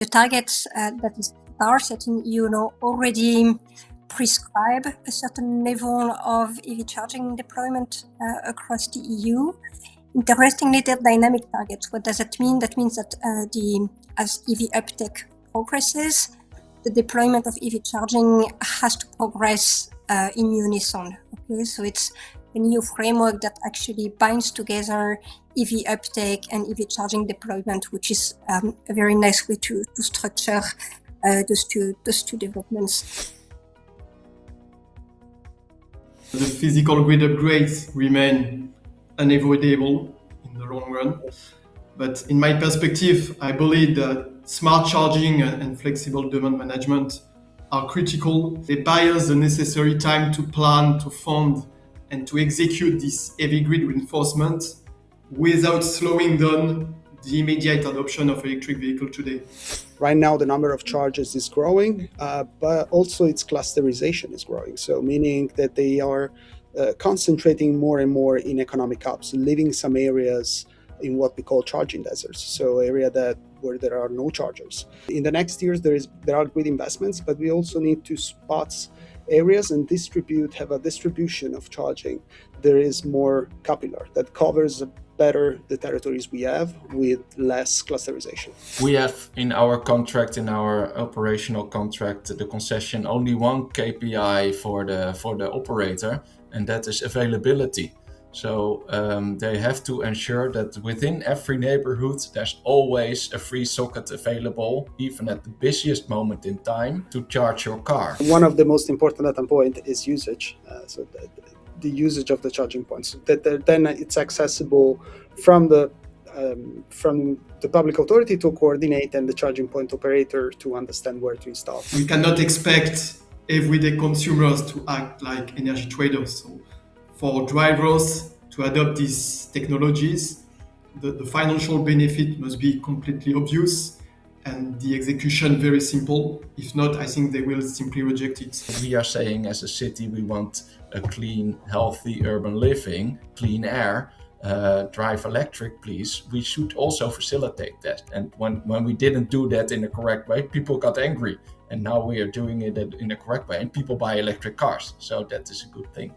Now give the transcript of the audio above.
The targets that is are setting, already prescribe a certain level of EV charging deployment across the EU. Interestingly, they're dynamic targets. What does that mean? That means that as EV uptake progresses, the deployment of EV charging has to progress in unison. Okay, so it's a new framework that actually binds together EV uptake and EV charging deployment, which is a very nice way to structure those two developments. The physical grid upgrades remain unavoidable in the long run. But in my perspective, I believe that smart charging and flexible demand management are critical. They buy us the necessary time to plan, to fund, and to execute this heavy grid reinforcement without slowing down the immediate adoption of electric vehicles today. Right now, the number of chargers is growing, but also its clusterization is growing. So meaning that they are concentrating more and more in economic hubs, leaving some areas in what we call charging deserts. So area where there are no chargers. In the next years, there are grid investments, but we also need to spot areas and have a distribution of charging. There is more capillary that covers better the territories we have with less clusterization. We have in our contract, in our operational contract, the concession, only one KPI for the operator, and that is availability. So they have to ensure that within every neighborhood there's always a free socket available, even at the busiest moment in time, to charge your car. One of the most important data point is usage. So the usage of the charging points. Then it's accessible from the public authority to coordinate and the charging point operator to understand where to install. We cannot expect everyday consumers to act like energy traders. So for drivers to adopt these technologies, the financial benefit must be completely obvious and the execution very simple. If not, I think they will simply reject it. We are saying as a city we want a clean, healthy urban living, clean air, drive electric, please. We should also facilitate that. And when we didn't do that in the correct way, people got angry. And now we are doing it in the correct way and people buy electric cars. So that is a good thing.